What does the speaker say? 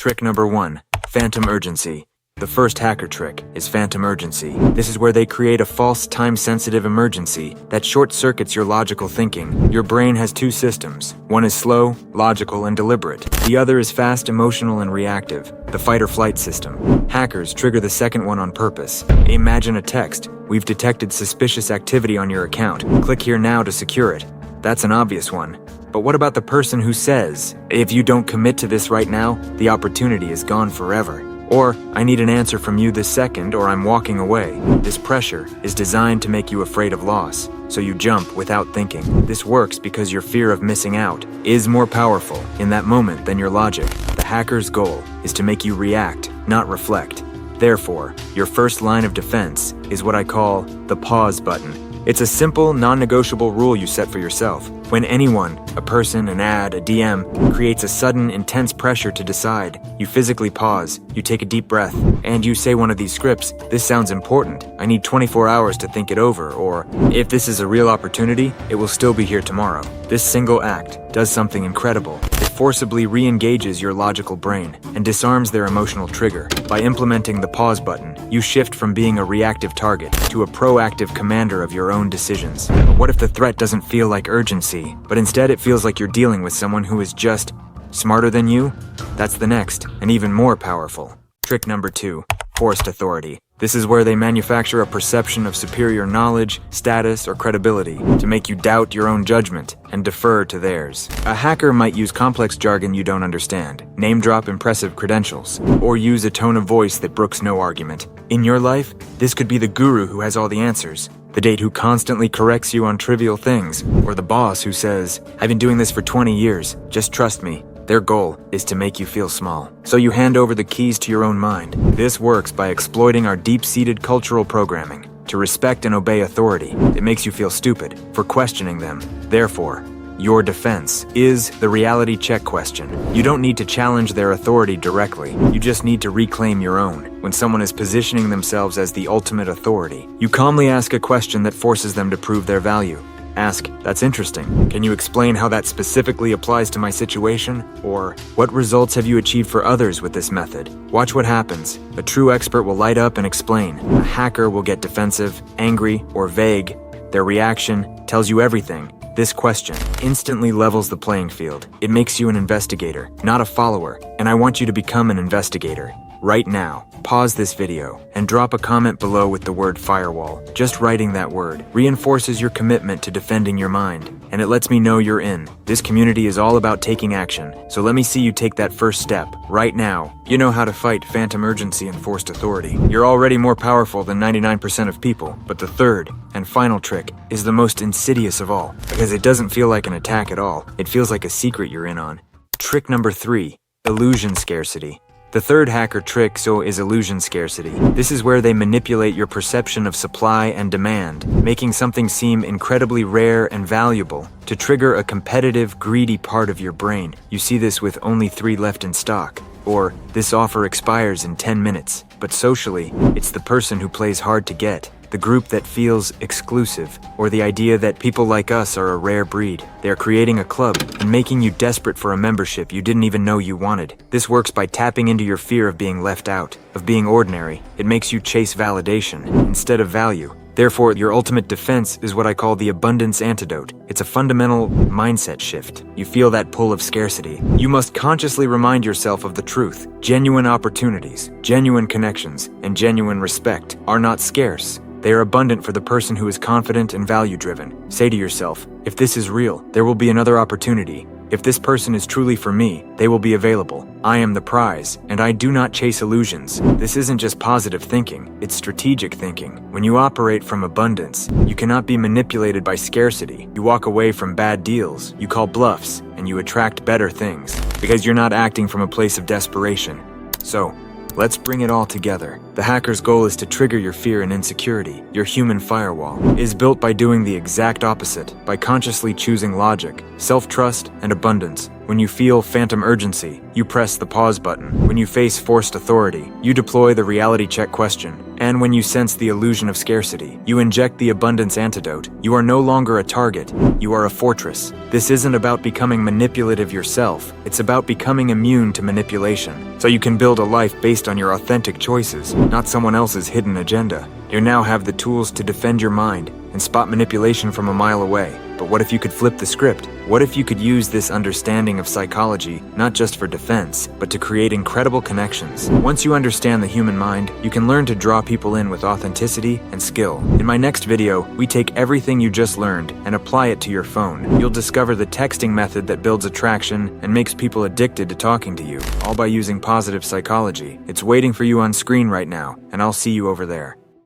Trick number 1. Phantom urgency. The first hacker trick is phantom urgency. This is where they create a false time-sensitive emergency that short-circuits your logical thinking. Your brain has two systems. One is slow, logical, and deliberate. The other is fast, emotional, and reactive, the fight-or-flight system. Hackers trigger the second one on purpose. Imagine a text. "We've detected suspicious activity on your account. Click here now to secure it." That's an obvious one. But what about the person who says, "If you don't commit to this right now, the opportunity is gone forever"? Or, "I need an answer from you this second or I'm walking away." This pressure is designed to make you afraid of loss, so you jump without thinking. This works because your fear of missing out is more powerful in that moment than your logic. The hacker's goal is to make you react, not reflect. Therefore, your first line of defense is what I call the pause button. It's a simple, non-negotiable rule you set for yourself. When anyone, a person, an ad, a DM, creates a sudden, intense pressure to decide, you physically pause, you take a deep breath, and you say one of these scripts: "This sounds important. I need 24 hours to think it over," or, "If this is a real opportunity, it will still be here tomorrow." This single act does something incredible. It forcibly re-engages your logical brain and disarms their emotional trigger. By implementing the pause button, you shift from being a reactive target to a proactive commander of your own decisions. But what if the threat doesn't feel like urgency, but instead it feels like you're dealing with someone who is just smarter than you? That's the next, and even more powerful. Trick number 2. Forced authority. This is where they manufacture a perception of superior knowledge, status, or credibility to make you doubt your own judgment and defer to theirs. A hacker might use complex jargon you don't understand, name-drop impressive credentials, or use a tone of voice that brooks no argument. In your life, this could be the guru who has all the answers, the date who constantly corrects you on trivial things, or the boss who says, "I've been doing this for 20 years, just trust me." Their goal is to make you feel small, so you hand over the keys to your own mind. This works by exploiting our deep-seated cultural programming to respect and obey authority. It makes you feel stupid for questioning them. Therefore, your defense is the reality check question. You don't need to challenge their authority directly. You just need to reclaim your own. When someone is positioning themselves as the ultimate authority, you calmly ask a question that forces them to prove their value. Ask, "That's interesting. Can you explain how that specifically applies to my situation?" Or, "What results have you achieved for others with this method?" Watch what happens. A true expert will light up and explain. A hacker will get defensive, angry, or vague. Their reaction tells you everything. This question instantly levels the playing field. It makes you an investigator, not a follower, and I want you to become an investigator. Right now, pause this video and drop a comment below with the word firewall. Just writing that word reinforces your commitment to defending your mind, and it lets me know you're in. This community is all about taking action, so let me see you take that first step right now. You know how to fight phantom urgency and forced authority. You're already more powerful than 99% of people, but the third and final trick is the most insidious of all, because it doesn't feel like an attack at all. It feels like a secret you're in on. Trick number 3. Illusion scarcity. The third hacker trick is illusion scarcity. This is where they manipulate your perception of supply and demand, making something seem incredibly rare and valuable to trigger a competitive, greedy part of your brain. You see this with only 3 left in stock, or "This offer expires in 10 minutes. But socially, it's the person who plays hard to get, the group that feels exclusive, or the idea that people like us are a rare breed. They're creating a club and making you desperate for a membership you didn't even know you wanted. This works by tapping into your fear of being left out, of being ordinary. It makes you chase validation instead of value. Therefore, your ultimate defense is what I call the abundance antidote. It's a fundamental mindset shift. You feel that pull of scarcity. You must consciously remind yourself of the truth. Genuine opportunities, genuine connections, and genuine respect are not scarce. They are abundant for the person who is confident and value-driven. Say to yourself, "If this is real, there will be another opportunity. If this person is truly for me, they will be available. I am the prize, and I do not chase illusions." This isn't just positive thinking, it's strategic thinking. When you operate from abundance, you cannot be manipulated by scarcity. You walk away from bad deals, you call bluffs, and you attract better things, because you're not acting from a place of desperation. So, let's bring it all together. The hacker's goal is to trigger your fear and insecurity. Your human firewall is built by doing the exact opposite, by consciously choosing logic, self-trust, and abundance. When you feel phantom urgency, you press the pause button. When you face forced authority, you deploy the reality check question. And when you sense the illusion of scarcity, you inject the abundance antidote. You are no longer a target, you are a fortress. This isn't about becoming manipulative yourself, it's about becoming immune to manipulation. So you can build a life based on your authentic choices, not someone else's hidden agenda. You now have the tools to defend your mind and spot manipulation from a mile away. But what if you could flip the script? What if you could use this understanding of psychology, not just for defense, but to create incredible connections? Once you understand the human mind, you can learn to draw people in with authenticity and skill. In my next video, we take everything you just learned and apply it to your phone. You'll discover the texting method that builds attraction and makes people addicted to talking to you, all by using positive psychology. It's waiting for you on screen right now, and I'll see you over there.